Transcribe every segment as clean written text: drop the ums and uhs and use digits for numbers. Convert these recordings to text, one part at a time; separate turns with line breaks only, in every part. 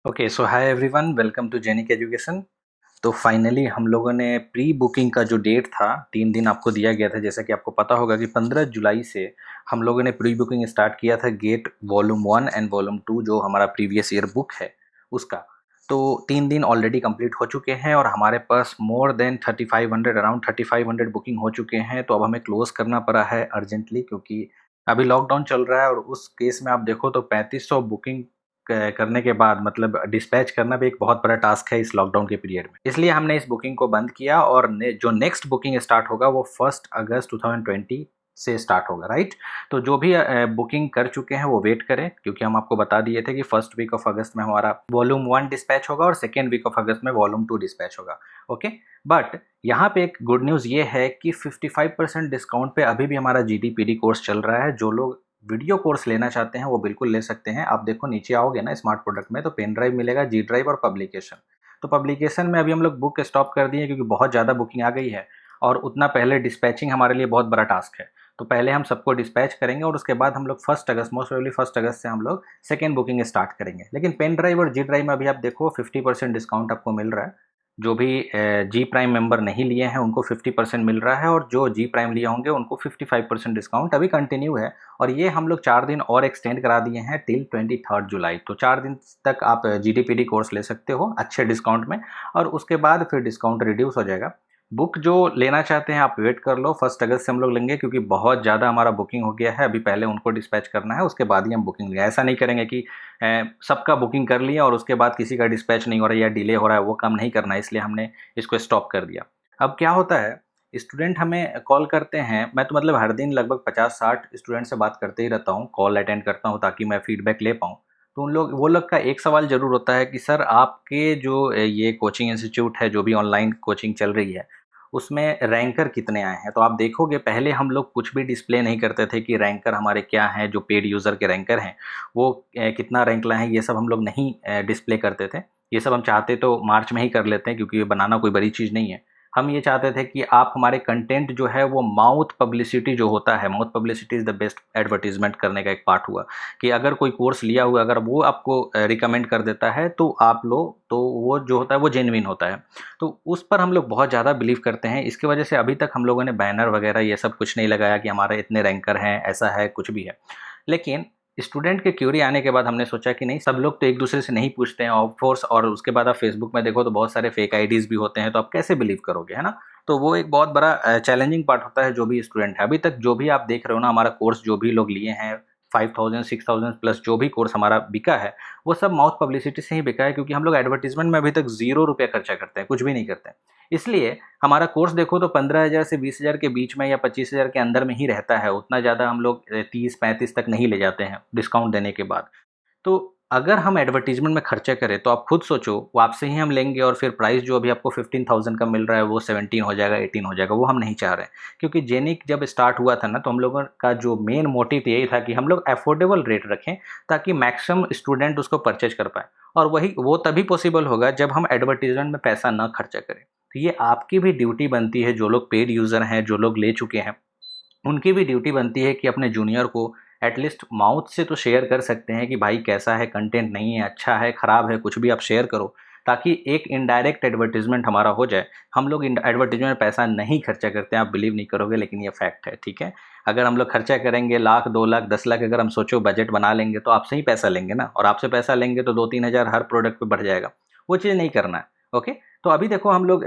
Okay, so hi everyone, welcome to Genic education. तो finally हम लोगों ने प्री बुकिंग का जो डेट था 3 दिन आपको दिया गया था। जैसा कि आपको पता होगा कि 15 जुलाई से हम लोगों ने प्री बुकिंग स्टार्ट किया था गेट वॉल्यूम 1 एंड वॉल्यूम 2 जो हमारा प्रीवियस ईयर बुक है उसका। तो 3 दिन ऑलरेडी कंप्लीट हो चुके हैं और हमारे पास मोर देन 3500 अराउंड 3500 बुकिंग हो चुके हैं। तो अब हमें क्लोज करना पड़ा है अर्जेंटली, क्योंकि अभी लॉकडाउन चल रहा है और उस केस में आप देखो तो 3500 बुकिंग करने के बाद मतलब डिस्पैच करना भी एक बहुत बड़ा टास्क है इस लॉकडाउन के पीरियड में। इसलिए हमने इस बुकिंग को बंद किया और जो नेक्स्ट बुकिंग स्टार्ट होगा वो 1 अगस्त 2020 से स्टार्ट होगा, राइट। तो जो भी बुकिंग कर चुके हैं वो वेट करें, क्योंकि हम आपको बता दिए थे कि फर्स्ट वीक ऑफ अगस्त में हमारा वॉल्यूम 1 डिस्पैच होगा और सेकेंड वीक ऑफ अगस्त में वॉल्यूम 2 डिस्पैच होगा। ओके, बट यहाँ पे एक गुड न्यूज़ ये है कि 55% डिस्काउंट पे अभी भी हमारा GDPD कोर्स चल रहा है। जो लोग वीडियो कोर्स लेना चाहते हैं वो बिल्कुल ले सकते हैं। आप देखो नीचे आओगे ना स्मार्ट प्रोडक्ट में, तो पेन ड्राइव मिलेगा, जी ड्राइव और पब्लिकेशन। तो पब्लिकेशन में अभी हम लोग बुक स्टॉप कर दिए क्योंकि बहुत ज़्यादा बुकिंग आ गई है और उतना पहले डिस्पैचिंग हमारे लिए बहुत बड़ा टास्क है। तो पहले हम सबको डिस्पैच करेंगे और उसके बाद हम लोग 1 अगस्त, मोस्ट प्रोबेबली 1 अगस्त से हम लोग सेकेंड बुकिंग स्टार्ट करेंगे। लेकिन पेन ड्राइव और जी ड्राइव में अभी आप देखो 50% डिस्काउंट आपको मिल रहा है। जो भी जी प्राइम मेंबर नहीं लिए हैं उनको 50% मिल रहा है और जो जी प्राइम लिए होंगे उनको 55% डिस्काउंट अभी कंटिन्यू है। और ये हम लोग 4 दिन और एक्सटेंड करा दिए हैं टिल 23 जुलाई। तो 4 दिन तक आप GDPD कोर्स ले सकते हो अच्छे डिस्काउंट में और उसके बाद फिर डिस्काउंट रिड्यूस हो जाएगा। बुक जो लेना चाहते हैं आप वेट कर लो, 1 अगस्त से हम लोग लेंगे क्योंकि बहुत ज़्यादा हमारा बुकिंग हो गया है। अभी पहले उनको डिस्पैच करना है, उसके बाद ही हम बुकिंग लेंगे। ऐसा नहीं करेंगे कि सबका बुकिंग कर लिया और उसके बाद किसी का डिस्पैच नहीं हो रहा है या डिले हो रहा है, वो काम नहीं करना है, इसलिए हमने इसको स्टॉप कर दिया। अब क्या होता है, स्टूडेंट हमें कॉल करते हैं। मैं तो मतलब हर दिन लगभग 50-60 स्टूडेंट से बात करते ही रहता हूँ, कॉल अटेंड करता हूँ ताकि मैं फीडबैक ले पाऊँ। तो वो लोग का एक सवाल ज़रूर होता है कि सर आपके जो ये कोचिंग इंस्टीट्यूट है, जो भी ऑनलाइन कोचिंग चल रही है, उसमें रैंकर कितने आए हैं। तो आप देखोगे पहले हम लोग कुछ भी डिस्प्ले नहीं करते थे कि रैंकर हमारे क्या हैं, जो पेड यूज़र के रैंकर हैं वो कितना रैंक लाए हैं, ये सब हम लोग नहीं डिस्प्ले करते थे। ये सब हम चाहते तो मार्च में ही कर लेते हैं क्योंकि ये बनाना कोई बड़ी चीज़ नहीं है। हम ये चाहते थे कि आप हमारे कंटेंट जो है वो माउथ पब्लिसिटी जो होता है, mouth publicity is the best advertisement करने का एक पार्ट हुआ कि अगर कोई कोर्स लिया हुआ अगर वो आपको रिकमेंड कर देता है तो आप लो, तो वो जो होता है वो जेन्युइन होता है। तो उस पर हम लोग बहुत ज़्यादा बिलीव करते हैं। इसकी वजह से अभी तक हम लोगों ने बैनर वगैरह ये सब कुछ नहीं लगाया कि हमारे इतने रैंकर हैं, ऐसा है, कुछ भी है। लेकिन स्टूडेंट के क्यूरी आने के बाद हमने सोचा कि नहीं, सब लोग तो एक दूसरे से नहीं पूछते हैं ऑफ कोर्स, और उसके बाद आप फेसबुक में देखो तो बहुत सारे फेक आईडीज़ भी होते हैं, तो आप कैसे बिलीव करोगे, है ना। तो वो एक बहुत बड़ा चैलेंजिंग पार्ट होता है जो भी स्टूडेंट है। अभी तक जो भी आप देख रहे हो ना, हमारा कोर्स जो भी लोग लिए हैं 5000 6000 प्लस जो भी कोर्स हमारा बिका है, वो सब माउथ पब्लिसिटी से ही बिका है, क्योंकि हम लोग एडवर्टीजमेंट में अभी तक 0 रुपया खर्चा करते हैं, कुछ भी नहीं करते हैं। इसलिए हमारा कोर्स देखो तो 15,000 से 20,000 के बीच में या 25,000 के अंदर में ही रहता है। उतना ज़्यादा हम लोग 30-35 तक नहीं ले जाते हैं डिस्काउंट देने के बाद। तो अगर हम एडवर्टाइज़मेंट में खर्चा करें तो आप खुद सोचो, वो आपसे ही हम लेंगे और फिर प्राइस जो अभी आपको 15,000 का मिल रहा है वो 17 हो जाएगा, 18 हो जाएगा, वो हम नहीं चाह रहे हैं। क्योंकि जेनिक जब स्टार्ट हुआ था ना, तो हम लोगों का जो मेन मोटिव यही था कि हम लोग अफोर्डेबल रेट रखें ताकि मैक्सिमम स्टूडेंट उसको परचेज कर पाएँ। और वो तभी पॉसिबल होगा जब हम एडवर्टाइज़मेंट में पैसा ना खर्चा करें। तो ये आपकी भी ड्यूटी बनती है, जो लोग पेड यूज़र हैं, जो लोग ले चुके हैं, उनकी भी ड्यूटी बनती है कि अपने जूनियर को एटलीस्ट माउथ से तो शेयर कर सकते हैं कि भाई कैसा है, कंटेंट नहीं है, अच्छा है, ख़राब है, कुछ भी आप शेयर करो, ताकि एक इनडायरेक्ट एडवर्टीजमेंट हमारा हो जाए। हम लोग एडवर्टीजमेंट में पैसा नहीं खर्चा करते हैं, आप बिलीव नहीं करोगे, लेकिन ये फैक्ट है, ठीक है। अगर हम लोग खर्चा करेंगे 1 लाख 2 लाख 10 लाख, अगर हम सोचो बजट बना लेंगे तो आपसे ही पैसा लेंगे ना, और आपसे पैसा लेंगे तो 2-3 हज़ार हर प्रोडक्ट पे बढ़ जाएगा। वो चीज़ नहीं करना है। ओके, तो अभी देखो हम लोग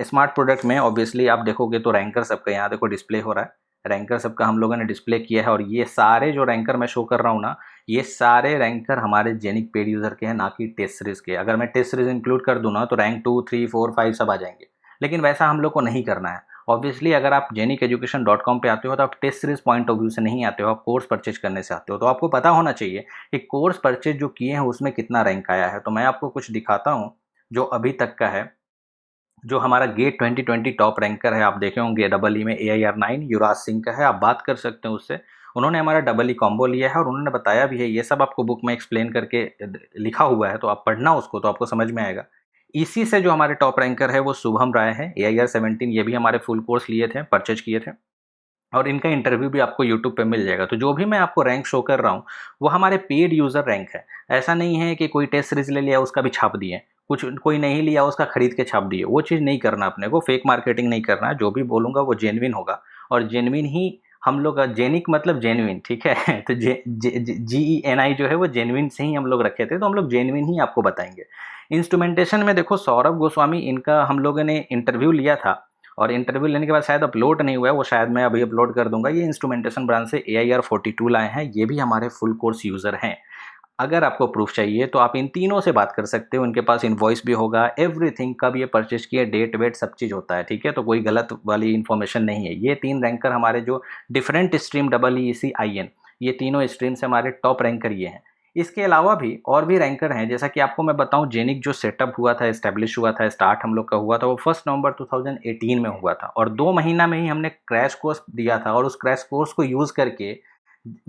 स्मार्ट प्रोडक्ट में ऑब्वियसली आप देखोगे तो रैंकर सबका यहाँ देखो डिस्प्ले हो रहा है। रैंकर सबका हम लोगों ने डिस्प्ले किया है और ये सारे जो रैंकर मैं शो कर रहा हूँ ना, ये सारे रैंकर हमारे जेनिक पेड यूज़र के हैं, ना कि टेस्ट सीरीज़ के। अगर मैं टेस्ट सीरीज़ इंक्लूड कर दूँ ना तो रैंक 2 3 4 5 सब आ जाएंगे, लेकिन वैसा हम लोग को नहीं करना है। ऑब्वियसली अगर आप jenickeducation.com पे आते हो तो आप test series point of view से नहीं आते हो, आप कोर्स परचेज करने से आते हो। तो आपको पता होना चाहिए कि कोर्स परचेज जो किए हैं उसमें कितना रैंक आया है। तो मैं आपको कुछ दिखाता हूँ जो अभी तक का है। जो हमारा गेट 2020 टॉप रैंकर है, आप देखे होंगे डबल ई में AIR9 युवराज सिंह का है, आप बात कर सकते हैं उससे। उन्होंने हमारा डबल ई कॉम्बो लिया है और उन्होंने बताया भी है, ये सब आपको बुक में एक्सप्लेन करके लिखा हुआ है, तो आप पढ़ना उसको तो आपको समझ में आएगा। इसी से जो हमारे टॉप रैंकर है वो शुभम राय है, AIR17, ये भी हमारे फुल कोर्स लिए थे, परचेज किए थे। और इनका इंटरव्यू भी आपको यूट्यूब पे मिल जाएगा। तो जो भी मैं आपको रैंक शो कर रहा हूँ वो हमारे पेड यूज़र रैंक है। ऐसा नहीं है कि कोई टेस्ट सीरीज ले लिया उसका भी छाप दिए, कुछ कोई नहीं लिया उसका खरीद के छाप दिए, वो चीज़ नहीं करना अपने को, फेक मार्केटिंग नहीं करना। जो भी बोलूँगा वो जेन्युइन होगा और जेन्युइन ही हम लोग का, जेनिक मतलब जेन्युइन, ठीक है। तो GENI जो है वो जेन्युइन से ही हम लोग रखे थे, तो हम लोग जेन्युइन ही आपको बताएंगे। इंस्ट्रूमेंटेशन में देखो सौरभ गोस्वामी, इनका हम लोगों ने इंटरव्यू लिया था और इंटरव्यू लेने के बाद शायद अपलोड नहीं हुआ है, वो शायद मैं अभी अपलोड कर दूंगा। ये इंस्ट्रूमेंटेशन ब्रांड से AIR42 लाए हैं, ये भी हमारे फुल कोर्स यूज़र हैं। अगर आपको प्रूफ चाहिए तो आप इन तीनों से बात कर सकते हो, इनके पास इनवॉइस भी होगा, एवरीथिंग, कब ये परचेज किए, डेट वेट सब चीज़ होता है, ठीक है। तो कोई गलत वाली इन्फॉर्मेशन नहीं है। ये 3 रैंकर हमारे जो डिफरेंट स्ट्रीम EECIN, ये तीनों स्ट्रीम से हमारे टॉप रैंकर ये हैं। इसके अलावा भी और भी रैंकर हैं, जैसा कि आपको मैं बताऊं, जेनिक जो सेटअप हुआ था, इस्टेब्लिश हुआ था, स्टार्ट हम लोग का हुआ था, वो 1 नवंबर 2018 में हुआ था और 2 महीना में ही हमने क्रैश कोर्स दिया था और उस क्रैश कोर्स को यूज़ करके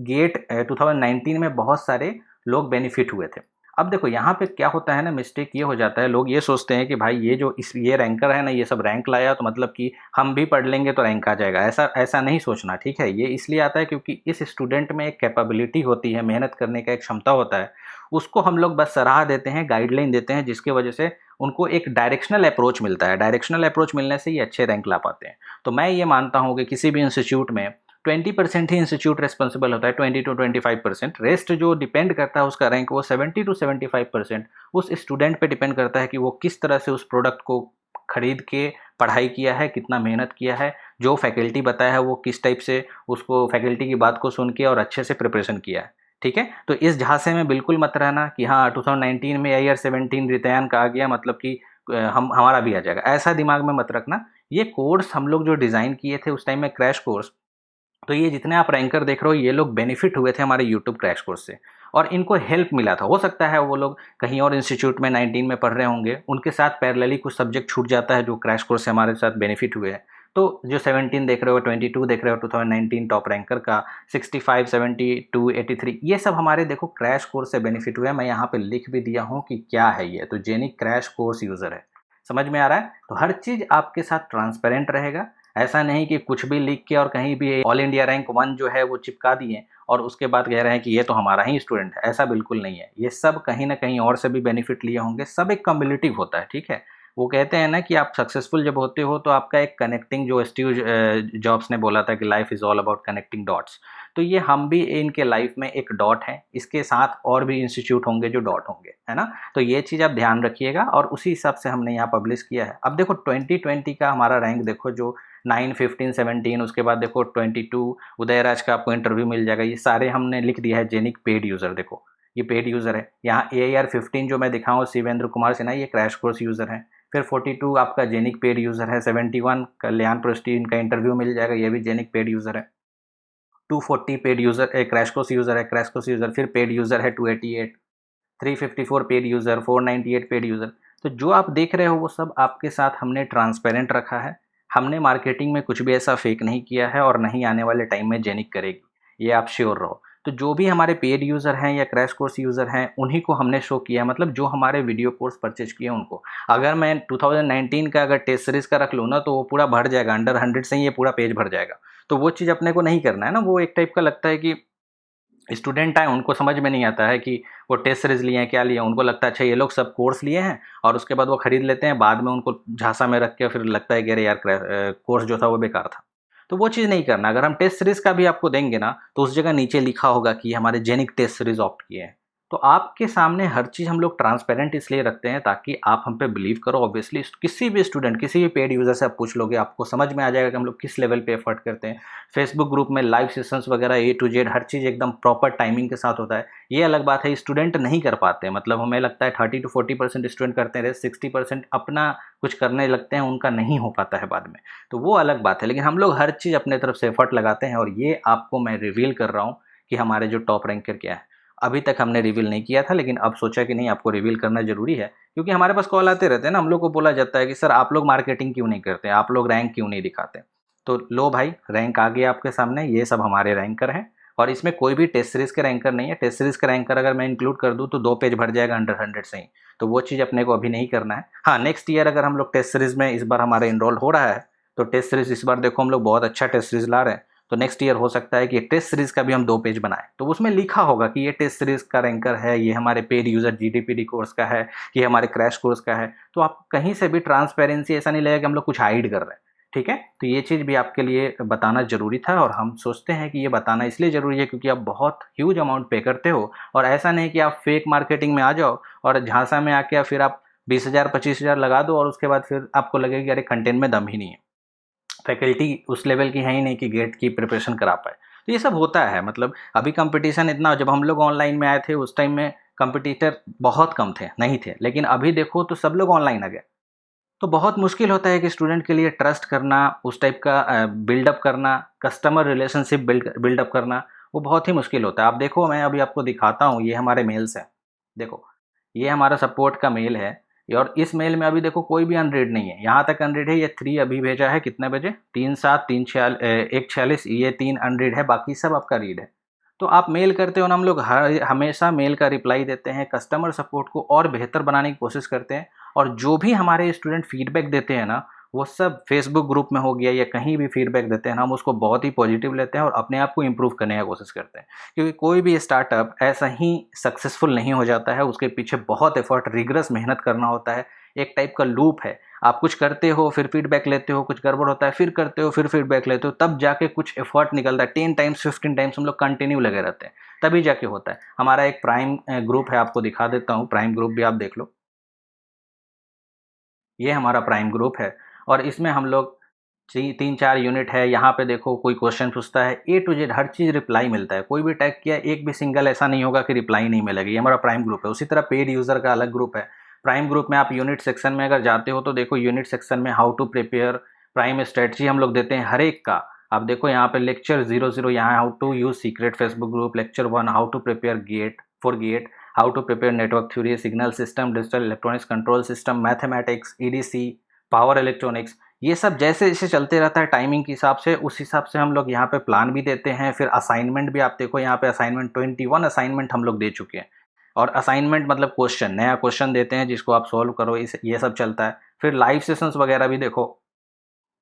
गेट 2019 में बहुत सारे लोग बेनिफिट हुए थे। अब देखो यहाँ पे क्या होता है ना, मिस्टेक ये हो जाता है, लोग ये सोचते हैं कि भाई ये जो ये रैंकर है ना, ये सब रैंक लाया तो मतलब कि हम भी पढ़ लेंगे तो रैंक आ जाएगा। ऐसा ऐसा नहीं सोचना, ठीक है। ये इसलिए आता है क्योंकि इस स्टूडेंट में एक कैपेबिलिटी होती है, मेहनत करने का एक क्षमता होता है, उसको हम लोग बस सराह देते हैं, गाइडलाइन देते हैं, जिसकी वजह से उनको एक डायरेक्शनल अप्रोच मिलता है। डायरेक्शनल अप्रोच मिलने से ये अच्छे रैंक ला पाते हैं। तो मैं ये मानता हूँ कि किसी भी इंस्टीट्यूट में 20% ही इंस्टीट्यूट रेस्पॉन्सिबल होता है, 20 to 25%। रेस्ट जो डिपेंड करता है उसका रैंक, वो 70 to 75% उस स्टूडेंट पे डिपेंड करता है कि वो किस तरह से उस प्रोडक्ट को खरीद के पढ़ाई किया है, कितना मेहनत किया है, जो फैकल्टी बताया है वो किस टाइप से उसको फैकल्टी की बात को सुन के और अच्छे से प्रिपरेशन किया है, ठीक है। तो इस झांसे में बिल्कुल मत रहना कि हाँ 2019 में AIR17 रितयान का आ गया मतलब कि हम हमारा भी आ जाएगा, ऐसा दिमाग में मत रखना। ये कोर्स हम लोग जो डिज़ाइन किए थे उस टाइम में, क्रैश कोर्स, तो ये जितने आप रैंकर देख रहे हो ये लोग बेनिफिट हुए थे हमारे यूट्यूब क्रैश कोर्स से और इनको हेल्प मिला था। हो सकता है वो लोग कहीं और इंस्टीट्यूट में 19 में पढ़ रहे होंगे, उनके साथ पैरेलली कुछ सब्जेक्ट छूट जाता है जो क्रैश कोर्स से हमारे साथ बेनिफिट हुए हैं। तो जो 17 देख रहे हो, 22 देख रहे हो, 2019 टॉप रैंकर का 65, 72, 83, ये सब हमारे देखो क्रैश कोर्स से बेनिफिट हुए हैं। मैं यहाँ पे लिख भी दिया हूँ कि क्या है ये, तो जेनिक क्रैश कोर्स यूज़र है। समझ में आ रहा है? तो हर चीज़ आपके साथ ट्रांसपेरेंट रहेगा। ऐसा नहीं कि कुछ भी लिख के और कहीं भी ऑल इंडिया रैंक 1 जो है वो चिपका दिए और उसके बाद कह रहे हैं कि ये तो हमारा ही स्टूडेंट है। ऐसा बिल्कुल नहीं है। ये सब कहीं ना कहीं और से भी बेनिफिट लिए होंगे। सब एक कम्युलेटिव होता है, ठीक है। वो कहते हैं ना कि आप सक्सेसफुल जब होते हो तो आपका एक कनेक्टिंग, जो स्टीव जॉब्स ने बोला था कि life is all about connecting dots, तो ये हम भी इनके लाइफ में एक डॉट है। इसके साथ और भी इंस्टीट्यूट होंगे जो डॉट होंगे, है ना। तो ये चीज़ आप ध्यान रखिएगा और उसी हिसाब से हमने यहाँ पब्लिश किया है। अब देखो 2020 का हमारा रैंक देखो, जो 9, 15, 17, उसके बाद देखो 22 उदयराज का आपको इंटरव्यू मिल जाएगा। ये सारे हमने लिख दिया है जेनिक पेड यूज़र। देखो ये पेड यूज़र है। यहाँ AIR15 जो मैं दिखाऊँ, शिवेंद्र कुमार सिन्हा, ये क्रैश कोर्स यूज़र है। फिर 42 आपका जेनिक पेड यूज़र है। 71 कल्याण प्रोस्टी, इनका इंटरव्यू मिल जाएगा, ये भी जेनिक पेड यूज़र है। 240 paid user crash course user है, क्रैश कोर्स यूज़र। फिर पेड यूज़र है 288, 354 पेड यूज़र, 498 पेड यूज़र। तो जो आप देख रहे हो वो सब आपके साथ हमने ट्रांसपेरेंट रखा है। हमने मार्केटिंग में कुछ भी ऐसा फेक नहीं किया है और नहीं आने वाले टाइम में जेनिक करेगी, ये आप श्योर रहो। तो जो भी हमारे पेड यूज़र हैं या क्रैश कोर्स यूज़र हैं उन्हीं को हमने शो किया, मतलब जो हमारे वीडियो कोर्स परचेज किए उनको। अगर मैं 2019 का अगर टेस्ट सीरीज़ का रख लूँ ना तो वो पूरा भर जाएगा, अंडर 100 से ही ये पूरा पेज भर जाएगा। तो वो चीज़ अपने को नहीं करना है ना। वो एक टाइप का लगता है कि स्टूडेंट आए, उनको समझ में नहीं आता है कि वो टेस्ट सीरीज लिए हैं, क्या लिए हैं। उनको लगता है अच्छा ये लोग सब कोर्स लिए हैं और उसके बाद वो खरीद लेते हैं, बाद में उनको झांसा में रख के फिर लगता है कि अरे यार कोर्स जो था वो बेकार था। तो वो चीज़ नहीं करना। अगर हम टेस्ट सीरीज का भी आपको देंगे ना तो उस जगह नीचे लिखा होगा कि हमारे जेनिक टेस्ट सीरीज ऑप्ट किए हैं। तो आपके सामने हर चीज़ हम लोग ट्रांसपेरेंट इसलिए रखते हैं ताकि आप हम पे बिलीव करो। ऑब्वियसली किसी भी स्टूडेंट, किसी भी पेड यूज़र से आप पूछ लोगे, आपको समझ में आ जाएगा कि हम लोग किस लेवल पे एफर्ट करते हैं। फेसबुक ग्रुप में लाइव सेशंस वगैरह A to Z हर चीज़ एकदम प्रॉपर टाइमिंग के साथ होता है। ये अलग बात है स्टूडेंट नहीं कर पाते हैं, मतलब हमें लगता है 30 to 40% स्टूडेंट करते हैं, 60% अपना कुछ करने लगते हैं, उनका नहीं हो पाता है बाद में। तो वो अलग बात है, लेकिन हम लोग हर चीज़ अपने तरफ से एफर्ट लगाते हैं और ये आपको मैं रिवील कर रहा हूँ कि हमारे जो टॉप रैंकर क्या है। अभी तक हमने रिवील नहीं किया था, लेकिन अब सोचा कि नहीं आपको रिवील करना ज़रूरी है, क्योंकि हमारे पास कॉल आते रहते हैं ना। हम लोग को बोला जाता है कि सर आप लोग मार्केटिंग क्यों नहीं करते, आप लोग रैंक क्यों नहीं दिखाते। तो लो भाई, रैंक आ गया आपके सामने। ये सब हमारे रैंकर हैं और इसमें कोई भी टेस्ट सीरीज़ के रैंकर नहीं है। टेस्ट सीरीज़ का रैंकर अगर मैं इंक्लूड कर दूँ तो 2 पेज भर जाएगा अंडर 100 से ही। तो वो चीज़ अपने को अभी नहीं करना है। हाँ, नेक्स्ट ईयर अगर हम लोग टेस्ट सीरीज़ में इस बार हमारा इनरोल हो रहा है तो टेस्ट सीरीज़ इस बार देखो हम लोग बहुत अच्छा टेस्ट सीरीज़ ला रहे हैं। तो नेक्स्ट ईयर हो सकता है कि टेस्ट सीरीज़ का भी हम 2 पेज बनाएं, तो उसमें लिखा होगा कि ये टेस्ट सीरीज़ का रैंकर है, ये हमारे पेड यूज़र जीडीपीडी कोर्स का है, ये हमारे क्रैश कोर्स का है। तो आप कहीं से भी ट्रांसपेरेंसी ऐसा नहीं लगेगा कि हम लोग कुछ हाइड कर रहे हैं, ठीक है। तो ये चीज़ भी आपके लिए बताना ज़रूरी था, और हम सोचते हैं कि ये बताना इसलिए ज़रूरी है क्योंकि आप बहुत ह्यूज अमाउंट पे करते हो, और ऐसा नहीं कि आप फेक मार्केटिंग में आ जाओ और झांसा में आके फिर आप 20,000 25,000 लगा दो और उसके बाद फिर आपको लगेगा कि अरे कंटेंट में दम ही नहीं है, फैकल्टी उस लेवल की है ही नहीं कि गेट की प्रिपरेशन करा पाए। तो ये सब होता है, मतलब अभी कंपटीशन इतना, जब हम लोग ऑनलाइन में आए थे उस टाइम में कंपटीटर बहुत कम थे, नहीं थे, लेकिन अभी देखो तो सब लोग ऑनलाइन आ गए। तो बहुत मुश्किल होता है कि स्टूडेंट के लिए ट्रस्ट करना, उस टाइप का बिल्डअप करना, कस्टमर रिलेशनशिप बिल्डअप करना, वो बहुत ही मुश्किल होता है। आप देखो, मैं अभी आपको दिखाता हूँ, ये हमारे मेल्स हैं, देखो ये हमारा सपोर्ट का मेल है, और इस मेल में अभी देखो कोई भी अनरीड नहीं है, यहाँ तक अनरीड है, ये 3 अभी भेजा है, कितने बजे, 3:07, 1:46, ये 3 अनरीड है, बाकी सब आपका रीड है। तो आप मेल करते हो ना, हम लोग हमेशा मेल का रिप्लाई देते हैं, कस्टमर सपोर्ट को और बेहतर बनाने की कोशिश करते हैं, और जो भी हमारे स्टूडेंट फीडबैक देते हैं ना, वो सब फेसबुक ग्रुप में हो गया या कहीं भी फीडबैक देते हैं ना, हम उसको बहुत ही पॉजिटिव लेते हैं और अपने आप को इम्प्रूव करने की कोशिश करते हैं। क्योंकि कोई भी स्टार्टअप ऐसा ही सक्सेसफुल नहीं हो जाता है, उसके पीछे बहुत एफर्ट, रिगरस मेहनत करना होता है, एक टाइप का लूप है। आप कुछ करते हो, फिर फीडबैक लेते हो, कुछ गड़बड़ होता है, फिर करते हो, फिर फीडबैक लेते हो, तब जाके कुछ एफर्ट निकलता है। 10 टाइम्स 15 टाइम्स हम लोग कंटिन्यू लगे रहते हैं, तभी जाके होता है। हमारा एक प्राइम ग्रुप है, आपको दिखा देता हूँ, प्राइम ग्रुप भी आप देख लो, ये हमारा प्राइम ग्रुप है, और इसमें हम लोग 3-4 यूनिट है। यहाँ पे देखो कोई क्वेश्चन पूछता है, ए टू जेड हर चीज़ रिप्लाई मिलता है, कोई भी टैग किया, एक भी सिंगल ऐसा नहीं होगा कि रिप्लाई नहीं मिलेगा। ये हमारा प्राइम ग्रुप है। उसी तरह पेड यूज़र का अलग ग्रुप है। प्राइम ग्रुप में आप यूनिट सेक्शन में अगर जाते हो तो देखो, यूनिट सेक्शन में how to prepare prime strategy हम लोग देते हैं हर एक का। आप देखो यहाँ पे लेक्चर 00, यहाँ how to use secret Facebook group, lecture 1 how to prepare GATE, how to prepare network theory, signal system, digital electronics control system, mathematics, EDC, power electronics. ये सब जैसे जैसे चलते रहता है टाइमिंग के हिसाब से, उस हिसाब से हम लोग यहाँ पे प्लान भी देते हैं। फिर असाइनमेंट भी आप देखो, यहाँ पे असाइनमेंट 21 असाइनमेंट हम लोग दे चुके हैं। और असाइनमेंट मतलब क्वेश्चन, नया क्वेश्चन देते हैं जिसको आप सॉल्व करो, इस ये सब चलता है। फिर लाइव सेशंस वगैरह भी देखो,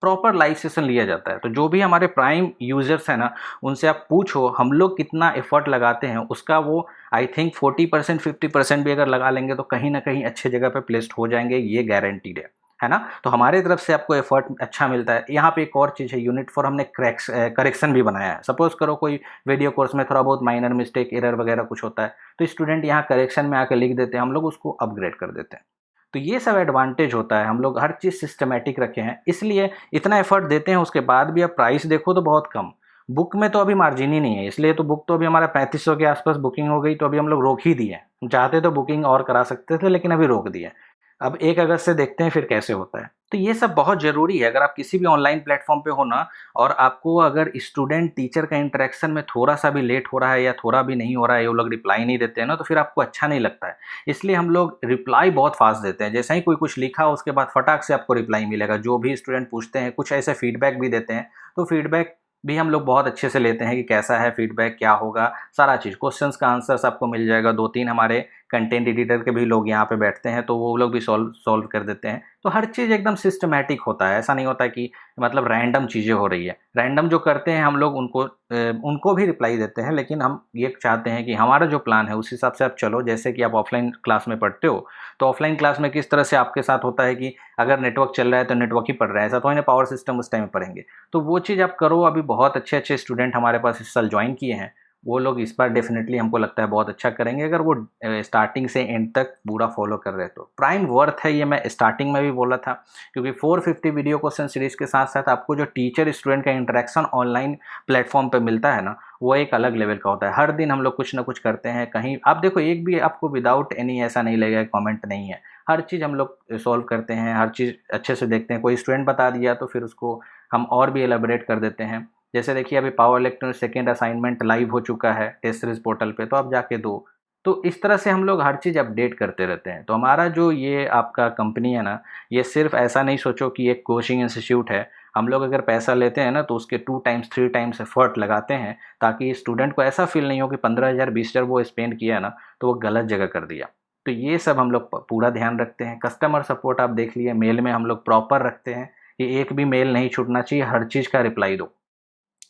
प्रॉपर लाइव सेशन लिया जाता है। तो जो भी हमारे प्राइम यूजर्स हैं ना, उनसे आप पूछो हम लोग कितना एफर्ट लगाते हैं, उसका वो आई थिंक 40% 50% भी अगर लगा लेंगे तो कहीं ना कहीं अच्छे जगह पे प्लेस्ड हो जाएंगे, ये गारंटीड है ना। तो हमारे तरफ से आपको एफर्ट अच्छा मिलता है। यहाँ पे एक और चीज़ है, यूनिट 4 हमने करेक्शन भी बनाया है। सपोज करो कोई वीडियो कोर्स में थोड़ा बहुत माइनर मिस्टेक, एरर वगैरह कुछ होता है, तो स्टूडेंट यहाँ करेक्शन में आकर लिख देते हैं, हम लोग उसको अपग्रेड कर देते हैं। तो ये सब एडवांटेज होता है, हम लोग हर चीज़ सिस्टमेटिक रखे हैं, इसलिए इतना एफर्ट देते हैं। उसके बाद भी आप प्राइस देखो तो बहुत कम, बुक में तो अभी मार्जिन ही नहीं है, इसलिए तो बुक तो अभी हमारा 3500 के आसपास बुकिंग हो गई, तो अभी हम लोग रोक ही दिए। हम चाहते तो बुकिंग और करा सकते थे, लेकिन अभी रोक दिए। अब 1 अगस्त से देखते हैं फिर कैसे होता है। तो ये सब बहुत ज़रूरी है। अगर आप किसी भी ऑनलाइन प्लेटफॉर्म पे हो ना, और आपको अगर स्टूडेंट टीचर का इंटरेक्शन में थोड़ा सा भी लेट हो रहा है या थोड़ा भी नहीं हो रहा है, वो लोग रिप्लाई नहीं देते हैं ना, तो फिर आपको अच्छा नहीं लगता है। इसलिए हम लोग रिप्लाई बहुत फास्ट देते हैं। जैसे ही कोई कुछ लिखा, उसके बाद फटाक से आपको रिप्लाई मिलेगा। जो भी स्टूडेंट पूछते हैं, कुछ ऐसे फीडबैक भी देते हैं, तो फीडबैक भी हम लोग बहुत अच्छे से लेते हैं कि कैसा है फीडबैक, क्या होगा, सारा चीज़, क्वेश्चंस का आंसर्स आपको मिल जाएगा। 2-3 हमारे कंटेंट एडिटर के भी लोग यहाँ पे बैठते हैं, तो वो लोग भी सॉल्व कर देते हैं। तो हर चीज़ एकदम सिस्टमैटिक होता है, ऐसा नहीं होता कि मतलब रैंडम चीज़ें हो रही है। रैंडम जो करते हैं हम लोग, उनको भी रिप्लाई देते हैं, लेकिन हम ये चाहते हैं कि हमारा जो प्लान है उस हिसाब से आप चलो। जैसे कि आप ऑफलाइन क्लास में पढ़ते हो, तो ऑफलाइन क्लास में किस तरह से आपके साथ होता है कि अगर नेटवर्क चल रहा है तो नेटवर्क ही पढ़ रहा है, ऐसा तो है ना, पावर सिस्टम उस टाइम में पढ़ेंगे। तो वो चीज़ आप करो। अभी बहुत अच्छे अच्छे स्टूडेंट हमारे पास इस साल ज्वाइन किए हैं, वो लोग इस बार डेफिनेटली हमको लगता है बहुत अच्छा करेंगे, अगर वो स्टार्टिंग से एंड तक पूरा फॉलो कर रहे हैं तो। प्राइम वर्थ है, ये मैं स्टार्टिंग में भी बोला था, क्योंकि 450 वीडियो क्वेश्चन सीरीज के साथ साथ आपको जो टीचर स्टूडेंट का इंटरेक्शन ऑनलाइन प्लेटफॉर्म पे मिलता है ना, वो एक अलग लेवल का होता है। हर दिन हम लोग कुछ ना कुछ करते हैं। कहीं आप देखो, एक भी आपको विदाउट एनी ऐसा नहीं लगेगा कमेंट नहीं है, हर चीज़ हम लोग सॉल्व करते हैं, हर चीज़ अच्छे से देखते हैं। कोई स्टूडेंट बता दिया तो फिर उसको हम और भी एलाबोरेट कर देते हैं। जैसे देखिए, अभी power electronics second assignment live हो चुका है टेस्ट सीरीज पोर्टल पे, तो आप जाके दो। तो इस तरह से हम लोग हर चीज़ अपडेट करते रहते हैं। तो हमारा जो ये आपका कंपनी है ना, ये सिर्फ ऐसा नहीं सोचो कि एक कोचिंग इंस्टीट्यूट है। हम लोग अगर पैसा लेते हैं ना, तो उसके 2 टाइम्स 3 टाइम्स एफर्ट लगाते हैं, ताकि स्टूडेंट को ऐसा फील नहीं हो कि 15,000 20,000 वो स्पेंड किया है ना, तो वो गलत जगह कर दिया। तो ये सब हम लोग पूरा ध्यान रखते हैं। कस्टमर सपोर्ट आप देख लिए, मेल में हम लोग प्रॉपर रखते हैं कि एक भी मेल नहीं छूटना चाहिए, हर चीज़ का रिप्लाई दो।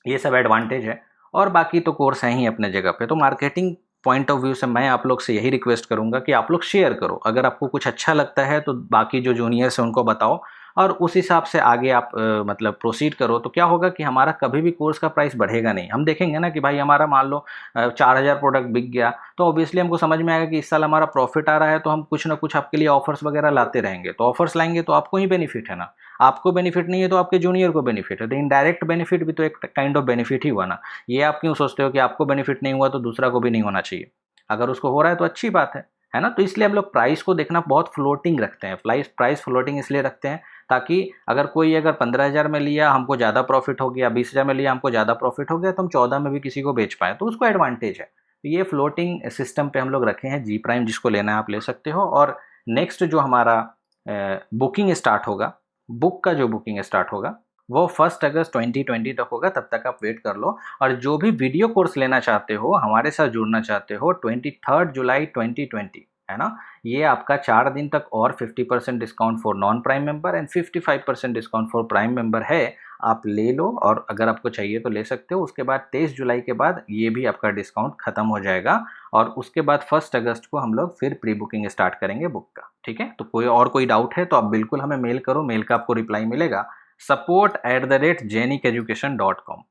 ये सब एडवांटेज है। और बाकी तो कोर्स हैं ही अपने जगह पे। तो मार्केटिंग पॉइंट ऑफ व्यू से मैं आप लोग से यही रिक्वेस्ट करूँगा कि आप लोग शेयर करो। अगर आपको कुछ अच्छा लगता है तो बाकी जो जूनियर्स हैं उनको बताओ और उस हिसाब से आगे आप मतलब प्रोसीड करो। तो क्या होगा कि हमारा कभी भी कोर्स का प्राइस बढ़ेगा नहीं। हम देखेंगे ना कि भाई हमारा मान लो 4000 प्रोडक्ट बिक गया, तो ऑब्वियसली हमको समझ में आएगा कि इस साल हमारा प्रॉफिट आ रहा है, तो हम कुछ ना कुछ आपके लिए ऑफर्स वगैरह लाते रहेंगे। तो ऑफर्स लाएंगे तो आपको ही बेनिफिट है ना। आपको बेनिफिट नहीं है तो आपके जूनियर को बेनिफिट है। तो इनडायरेक्ट बेनिफिट भी तो एक काइंड ऑफ बेनिफिट ही हुआ ना। ये आप क्यों सोचते हो कि आपको बेनिफिट नहीं हुआ तो दूसरा को भी नहीं होना चाहिए? अगर उसको हो रहा है तो अच्छी बात है ना। तो इसलिए हम लोग प्राइस को देखना बहुत फ्लोटिंग रखते हैं। प्राइस फ्लोटिंग इसलिए रखते हैं ताकि अगर 15,000 में लिया हमको ज़्यादा प्रॉफिट हो गया, 20,000 में लिया हमको ज़्यादा प्रॉफिट हो गया, तो हम 14 में भी किसी को बेच पाए तो उसको एडवांटेज है। तो ये फ्लोटिंग सिस्टम पे हम लोग रखे हैं। जी प्राइम जिसको लेना है आप ले सकते हो। और नेक्स्ट जो हमारा बुकिंग स्टार्ट होगा, बुक का जो बुकिंग स्टार्ट होगा वो 1 अगस्त 2020 तक होगा। तब तक आप वेट कर लो। और जो भी वीडियो कोर्स लेना चाहते हो, हमारे साथ जुड़ना चाहते हो, 23 जुलाई 2020 है ना, ये आपका 4 दिन तक और 50% discount for non prime member and 55% discount for prime member है। आप ले लो और अगर आपको चाहिए तो ले सकते हो। उसके बाद 23 जुलाई के बाद ये भी आपका डिस्काउंट खत्म हो जाएगा और उसके बाद 1 अगस्त को हम लोग फिर प्री बुकिंग स्टार्ट करेंगे बुक का। ठीक है, तो कोई डाउट है तो आप बिल्कुल हमें मेल करो। मेल का आपको रिप्लाई मिलेगा support@jenickeducation.com।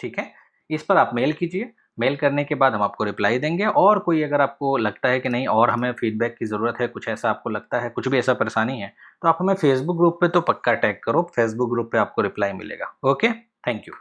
ठीक है, इस पर आप मेल कीजिए। मेल करने के बाद हम आपको रिप्लाई देंगे। और कोई अगर आपको लगता है कि नहीं और हमें फीडबैक की ज़रूरत है, कुछ ऐसा आपको लगता है, कुछ भी ऐसा परेशानी है, तो आप हमें फेसबुक ग्रुप पे तो पक्का टैग करो। फेसबुक ग्रुप पे आपको रिप्लाई मिलेगा। Okay, thank you.